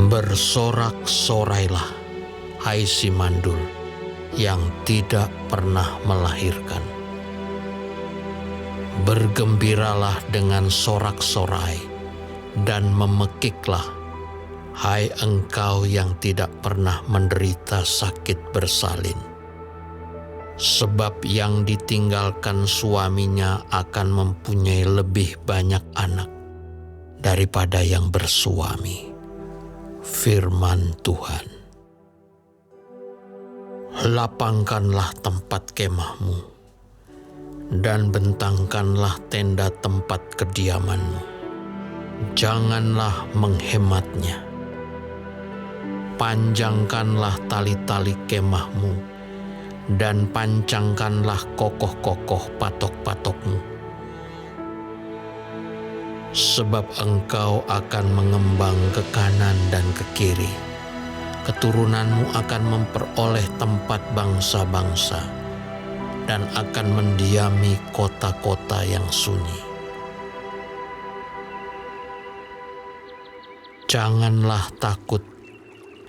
Bersorak-sorailah, hai si mandul yang tidak pernah melahirkan. Bergembiralah dengan sorak-sorai dan memekiklah, hai engkau yang tidak pernah menderita sakit bersalin. Sebab yang ditinggalkan suaminya akan mempunyai lebih banyak anak daripada yang bersuami. Firman Tuhan. Lapangkanlah tempat kemahmu dan bentangkanlah tenda tempat kediamanmu. Janganlah menghematnya. Panjangkanlah tali-tali kemahmu dan pancangkanlah kokoh-kokoh patok-patokmu. Sebab engkau akan mengembang ke kanan dan ke kiri. Keturunanmu akan memperoleh tempat bangsa-bangsa dan akan mendiami kota-kota yang sunyi. Janganlah takut,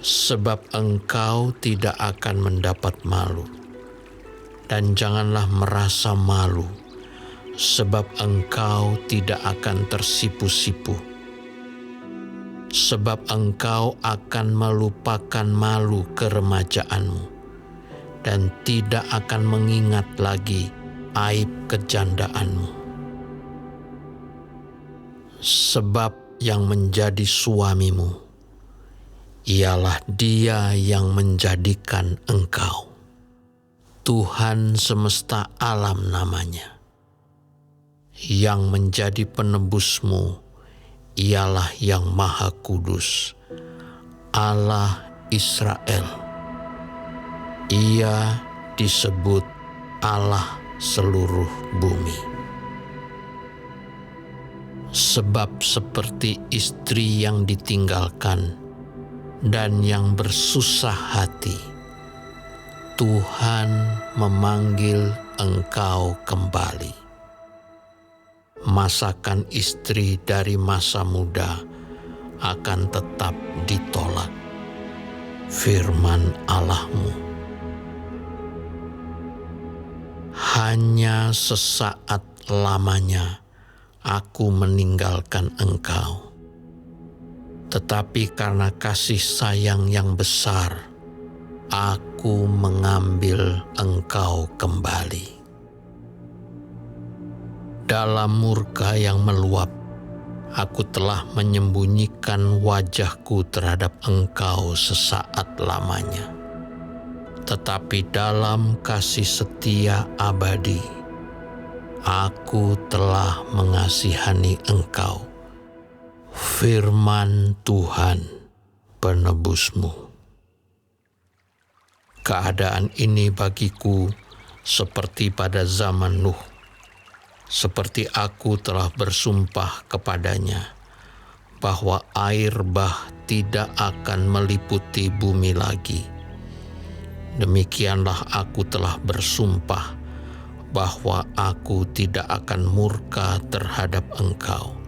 sebab engkau tidak akan mendapat malu. Dan janganlah merasa malu, sebab engkau tidak akan tersipu-sipu. Sebab engkau akan melupakan malu keremajaanmu dan tidak akan mengingat lagi aib kejandaanmu. Sebab yang menjadi suamimu ialah Dia yang menjadikan engkau. Tuhan semesta alam namanya. Yang menjadi penebusmu ialah Yang Maha Kudus, Allah Israel. Ia disebut Allah seluruh bumi. Sebab seperti istri yang ditinggalkan dan yang bersusah hati, Tuhan memanggil engkau kembali. Masakan istri dari masa muda akan tetap ditolak. Firman Allahmu. Hanya sesaat lamanya aku meninggalkan engkau. Tetapi karena kasih sayang yang besar, aku mengambil engkau kembali. Dalam murka yang meluap, aku telah menyembunyikan wajahku terhadap engkau sesaat lamanya. Tetapi dalam kasih setia abadi, aku telah mengasihani engkau. Firman Tuhan penebusmu. Keadaan ini bagiku seperti pada zaman Nuh. Seperti aku telah bersumpah kepadanya bahwa air bah tidak akan meliputi bumi lagi. Demikianlah aku telah bersumpah bahwa aku tidak akan murka terhadap engkau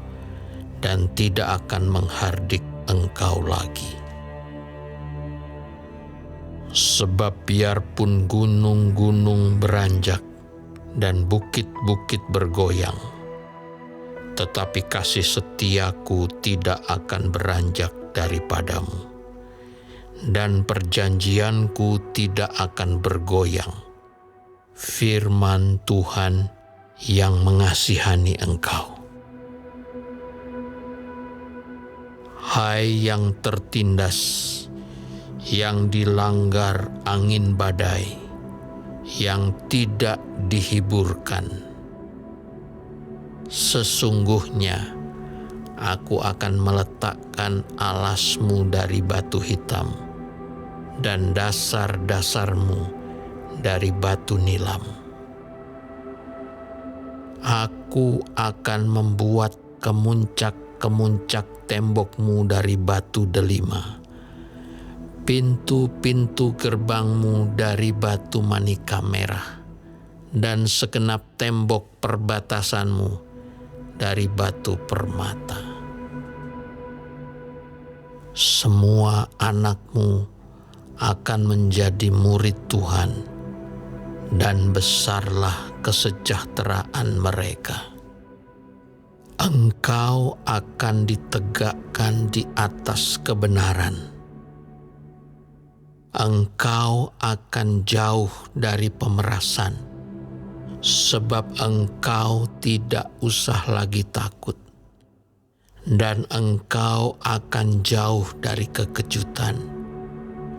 dan tidak akan menghardik engkau lagi. Sebab biarpun gunung-gunung beranjak dan bukit-bukit bergoyang, tetapi kasih setiaku tidak akan beranjak daripadamu, dan perjanjianku tidak akan bergoyang. Firman Tuhan yang mengasihani engkau. Hai yang tertindas, yang dilanggar angin badai, yang tidak dihiburkan. Sesungguhnya aku akan meletakkan alasmu dari batu hitam dan dasar-dasarmu dari batu nilam. Aku akan membuat kemuncak-kemuncak tembokmu dari batu delima, pintu-pintu gerbangmu dari batu manika merah, dan segenap tembok perbatasanmu dari batu permata. semua anakmu akan menjadi murid Tuhan, dan besarlah kesejahteraan mereka. Engkau akan ditegakkan di atas kebenaran. Engkau akan jauh dari pemerasan, sebab engkau tidak usah lagi takut. Dan engkau akan jauh dari kekejutan,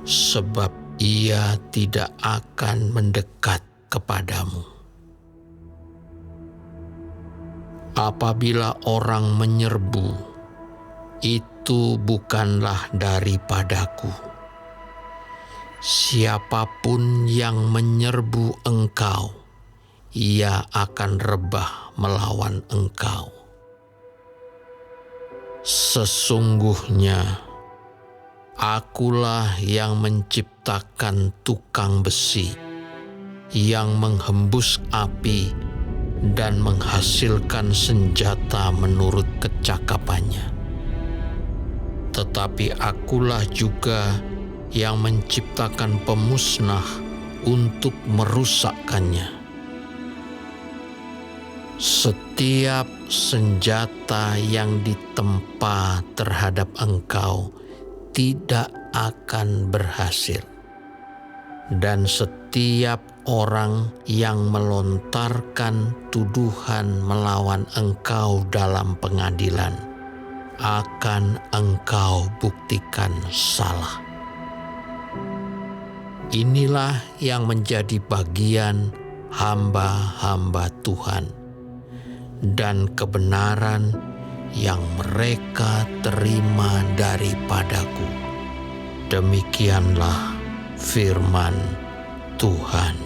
sebab ia tidak akan mendekat kepadamu. Apabila orang menyerbu, itu bukanlah daripadaku. Siapapun yang menyerbu engkau, ia akan rebah melawan engkau. Sesungguhnya, akulah yang menciptakan tukang besi, yang menghembus api dan menghasilkan senjata menurut kecakapannya. Tetapi akulah juga yang menciptakan pemusnah untuk merusakkannya. Setiap senjata yang ditempa terhadap engkau tidak akan berhasil, dan setiap orang yang melontarkan tuduhan melawan engkau dalam pengadilan akan engkau buktikan salah. Inilah yang menjadi bagian hamba-hamba Tuhan, dan kebenaran yang mereka terima daripadaku. Demikianlah firman Tuhan.